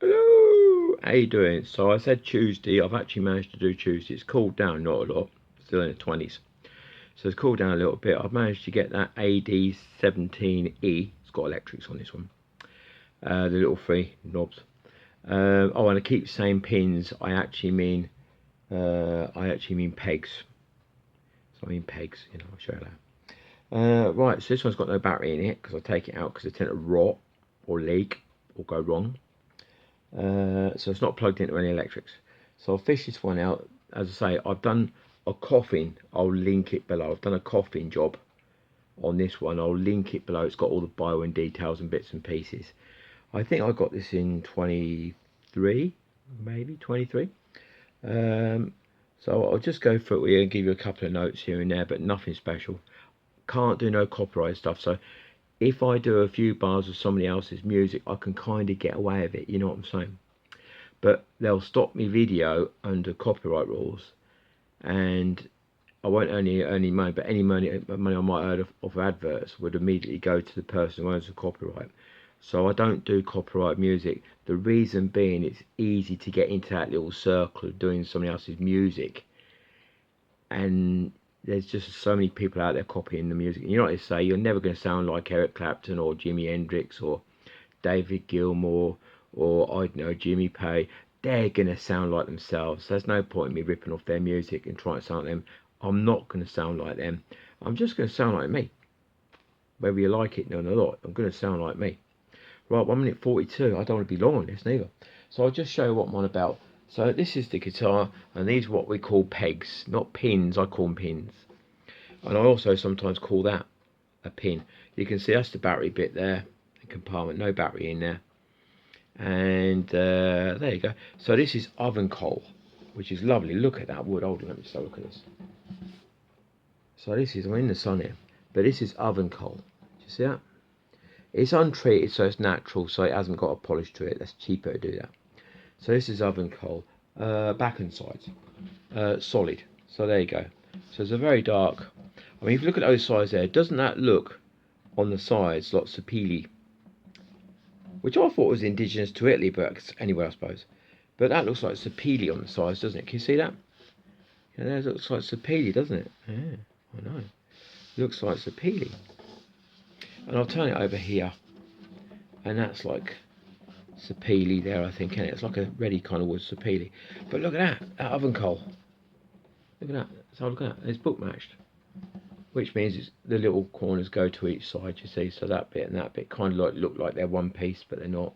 Hello, how you doing? So I said Tuesday. I've actually managed to do Tuesday. It's cooled down, not a lot, still in the 20s. So it's cooled down a little bit. I've managed to get that AD17e. It's got electrics on this one. The little three knobs. Oh, and I keep saying pins. I actually mean pegs. So I mean pegs. You know, I'll show you that. Right. So this one's got no battery in it because I take it out because they tend to rot or leak or go wrong. So it's not plugged into any electrics. So I'll fish this one out. As I say, I've done a coffin. I'll link it below. I've done a coffin job on this one. I'll link it below. It's got all the bio and details and bits and pieces. I think I got this in 23, maybe 23. So I'll just go through it here and give you a couple of notes here and there, but nothing special. Can't do no copyright stuff. So if I do a few bars of somebody else's music, I can kind of get away with it, you know what I'm saying? But they'll stop me video under copyright rules, and I won't earn any money, but any money I might earn off adverts would immediately go to the person who owns the copyright. So I don't do copyright music. The reason being, it's easy to get into that little circle of doing somebody else's music, and there's just so many people out there copying the music. You know what they say, you're never going to sound like Eric Clapton or Jimi Hendrix or David Gilmour or, I don't know, Jimmy Page. They're going to sound like themselves. There's no point in me ripping off their music and trying to sound like them. I'm not going to sound like them. I'm just going to sound like me. Whether you like it or not, I'm going to sound like me. Right, 1 minute 42. I don't want to be long on this neither. So I'll just show you what I'm on about. So this is the guitar, and these are what we call pegs, not pins. I call them pins, and I also sometimes call that a pin. You can see that's the battery bit there, the compartment, no battery in there, and there you go. So this is oven coal, which is lovely. Look at that wood. Hold on, let me just have a look at this. So this is, I'm in the sun here, but this is oven coal. Do you see that? It's untreated, so it's natural, so it hasn't got a polish to it. That's cheaper to do that. So this is oven coal, back and sides, solid. So there you go. So it's a very dark. I mean, if you look at those sides there, doesn't that look on the sides like sapele? Which I thought was indigenous to Italy, but anyway, I suppose. But that looks like sapele on the sides, doesn't it? Can you see that? Yeah, that looks like sapele, doesn't it? Yeah, I know. It looks like sapele. And I'll turn it over here, and that's like sapele there, I think, and it's like a ready kind of wood sapele. But look at that oven coal. Look at that. So look at that. It's book matched, which means it's, the little corners go to each side. You see, so that bit and that bit kind of like look like they're one piece, but they're not.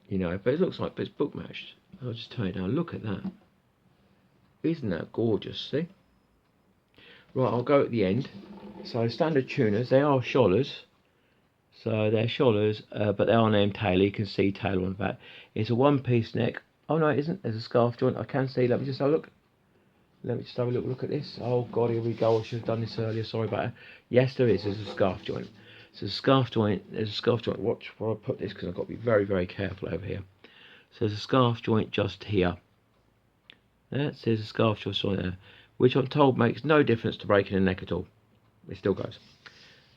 You know, but it looks like, but it's book matched. I'll just turn it down. Look at that. Isn't that gorgeous? See. Right, I'll go at the end. So standard tuners, they are Schollers. So they're Schollers, but they are named Taylor. You can see Taylor on the back. It's a one-piece neck. Oh no, it isn't. There's a scarf joint. I can see. Let me just have a look. Let me just have a look at this. Oh god, here we go. I should have done this earlier. Sorry about that. Yes, there is. There's a scarf joint. So there's a scarf joint. There's a scarf joint. Watch where I put this because I've got to be very, very careful over here. So there's a scarf joint just here. There's a scarf joint there, which I'm told makes no difference to breaking a neck at all. It still goes.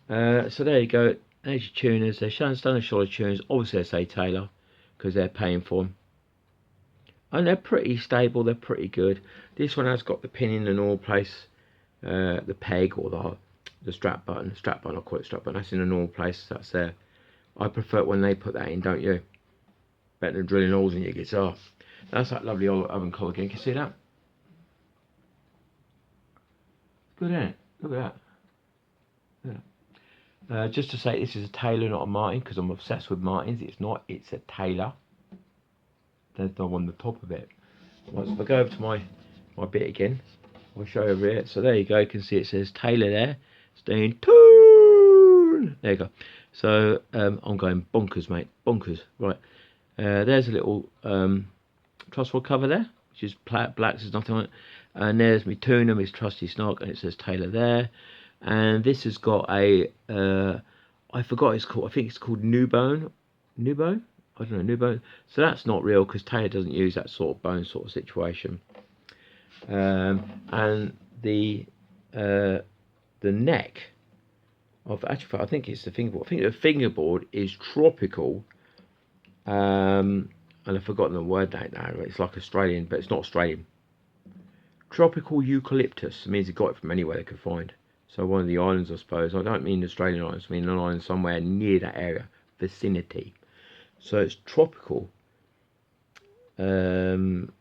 So there you go. There's your tuners. They're standard Scholler tuners. Obviously, they say Taylor because they're paying for them. And they're pretty stable. They're pretty good. This one has got the pin in the normal place. The peg or the strap button. Strap button, I call it strap button. That's in the normal place. That's there. I prefer it when they put that in, don't you? Better than drilling holes in your guitar. That's that lovely old oven coal again. Can you see that? Good, isn't it? Look at that. Yeah. Just to say, this is a Taylor, not a Martin, because I'm obsessed with Martins. It's not. It's a Taylor. There's no one on the top of it. Right, so if I go over to my bit again, I'll show you over here. So there you go. You can see it says Taylor there. Staying tune. There you go. So I'm going bonkers, mate. Bonkers. Right. There's a little truss rod cover there, which is black. There's nothing on it. And there's my tuner, my trusty snog, and it says Taylor there. And this has got a I forgot what it's called. I think it's called New Bone. I don't know, New Bone. So that's not real because Taylor doesn't use that sort of bone sort of situation. And the neck of, actually, I think it's the fingerboard. I think the fingerboard is tropical. and I've forgotten the word now. It's like Australian, but it's not Australian. Tropical eucalyptus means he got it from anywhere they could find. So one of the islands, I suppose. I don't mean the Australian islands. I mean an island somewhere near that area, vicinity. So it's tropical. I've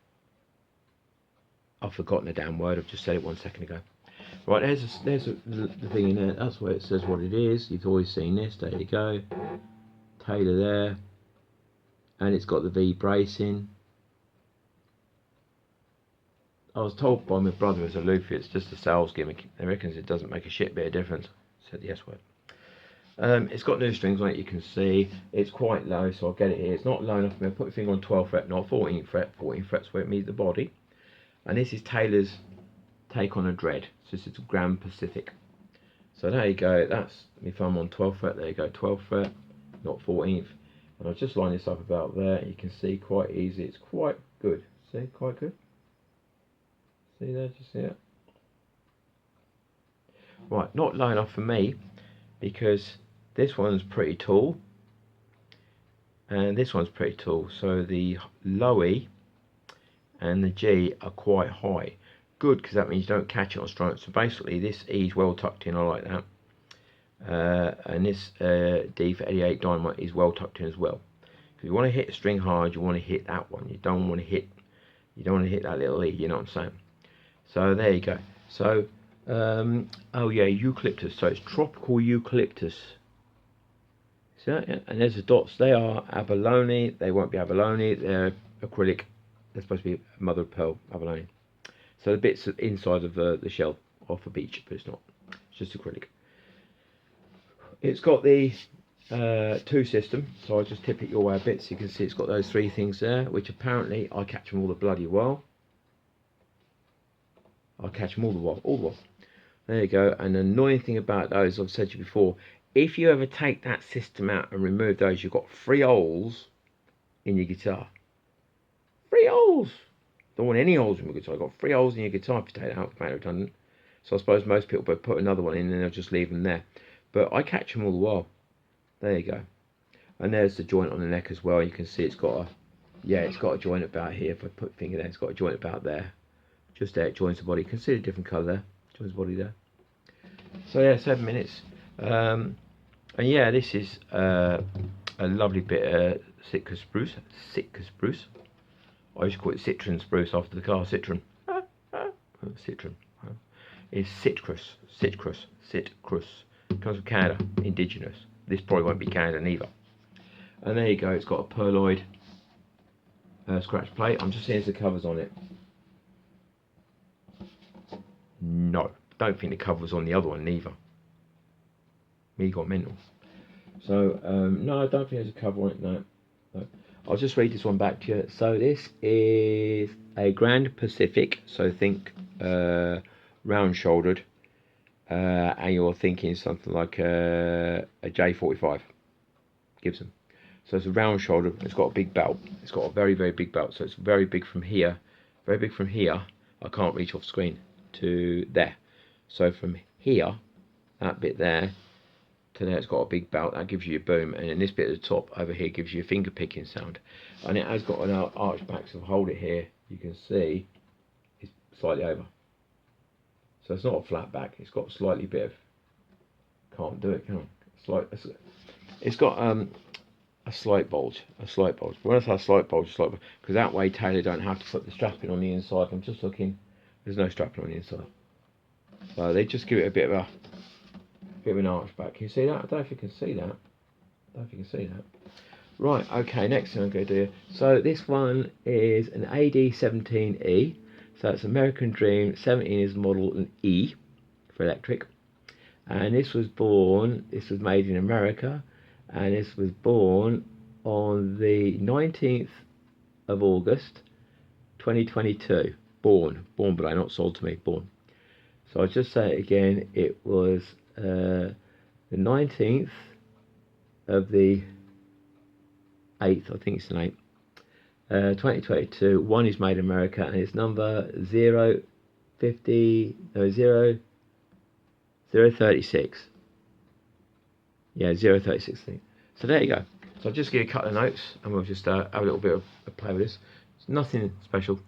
forgotten the damn word. I've just said it 1 second ago. Right, there's the thing in there. That's where it says what it is. You've always seen this. There you go. Taylor there. And it's got the V bracing. I was told by my brother as a loofah, it's just a sales gimmick. He reckons it doesn't make a shit bit of difference. Said the S word. It's got new strings on it, you can see. It's quite low, so I'll get it here. It's not low enough for me. I put my finger on 12th fret, not 14th fret. 14th fret's where it meets the body. And this is Taylor's take on a Dread. So this is a Grand Pacific. So there you go. That's my thumb on 12th fret. There you go, 12th fret, not 14th. And I'll just line this up about there. You can see quite easy. It's quite good. See, quite good. See there, just see it. Right, not low enough for me because this one's pretty tall and this one's pretty tall. So the low E and the G are quite high. Good, because that means you don't catch it on strong. So basically this E is well tucked in, I like that. And this D for 88 Dynamite is well tucked in as well. If you want to hit a string hard, you want to hit that one. You don't want to hit that little E, you know what I'm saying? So there you go. So oh yeah, eucalyptus. So it's tropical eucalyptus. See that? Yeah? And there's the dots. They are abalone. They won't be abalone. They're acrylic. They're supposed to be mother of pearl abalone. So the bits inside of the shell off a beach, but it's not. It's just acrylic. It's got the 2 system, so I'll just tip it your way a bit so you can see it's got those 3 things there, which apparently I catch them all the bloody while. I catch them all the while, There you go. And the annoying thing about those, I've said to you before, if you ever take that system out and remove those, you've got 3 holes in your guitar. 3 holes! Don't want any holes in your guitar. You've got 3 holes in your guitar if you take it out, it's redundant. So I suppose most people put another one in and they'll just leave them there. But I catch them all the while. There you go. And there's the joint on the neck as well. You can see it's got a, yeah, it's got a joint about here. If I put a finger there, it's got a joint about there. Just there, it joins the body. You can see a different colour there. Joins the body there. So yeah, 7 minutes. And yeah, this is a lovely bit of Sitka spruce. Sitka spruce. I used to call it citron spruce after the car. Citron. Citron. It's citrus. Citrus. Citrus. It comes from Canada. Indigenous. This probably won't be Canada neither. And there you go. It's got a pearloid scratch plate. I'm just seeing if the cover's on it. No, don't think the cover was on the other one neither. Me got mental. So no, I don't think there's a cover on it. No. I'll just read this one back to you. So this is a Grand Pacific. So think round-shouldered, and you're thinking something like a J45 Gibson. So it's a round-shouldered. It's got a big belt. It's got a very, very big belt. So it's very big from here. Very big from here. I can't reach off screen to there. So from here, that bit there, to there, it's got a big belt. That gives you a boom. And then this bit at the top over here gives you a finger picking sound. And it has got an arch back. So if I hold it here, you can see it's slightly over. So it's not a flat back. It's got a slightly bit of, can't do it, can I? It's got a slight bulge, But when I say a slight bulge, because that way Taylor don't have to put the strapping on the inside. I'm just looking. There's no strapping on the inside. So they just give it a bit of an arch back. Can you see that? I don't know if you can see that. Right, okay, next thing I'm going to do. So this one is an AD17e. So it's American Dream, 17 is model, an E for electric. And this was made in America. And this was born on the 19th of August, 2022. Born below, not sold to me, born. So I'll just say it again, it was the 19th of the 8th, I think it's the 8th, 2022. One is made in America and it's number 036. Yeah, 036 thing. So there you go. So I'll just give you a couple of notes and we'll just have a little bit of a play with this. It's nothing special.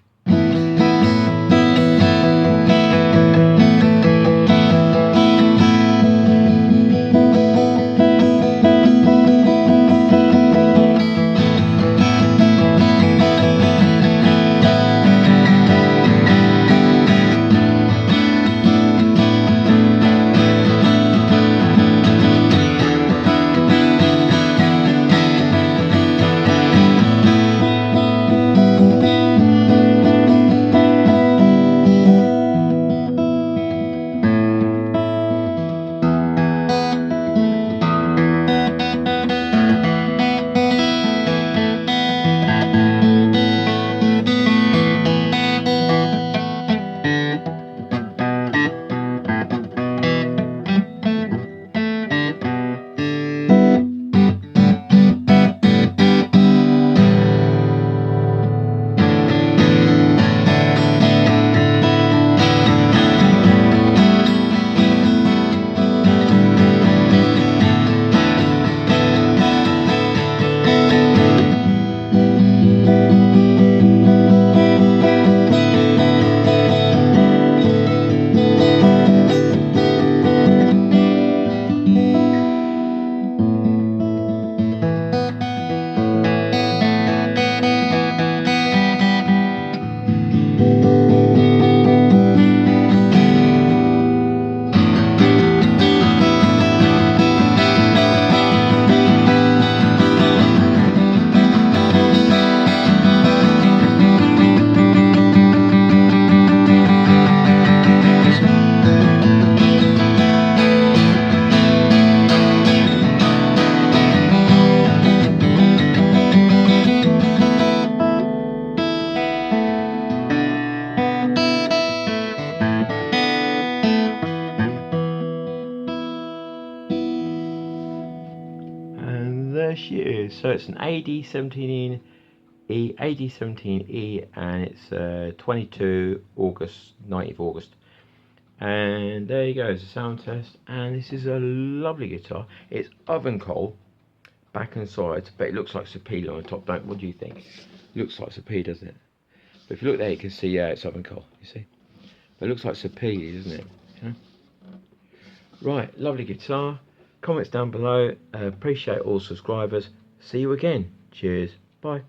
There she is. So it's an AD17E, AD17E, and it's 22 August, 19th August. And there you go, it's a sound test. And this is a lovely guitar. It's oven coal, back and sides, but it looks like Sapele on the top. What do you think? It looks like Sapele, doesn't it? But if you look there, you can see, yeah, it's oven coal. You see? But it looks like Sapele, doesn't it? Yeah. Right, lovely guitar. Comments down below. Appreciate all subscribers. See you again. Cheers. Bye.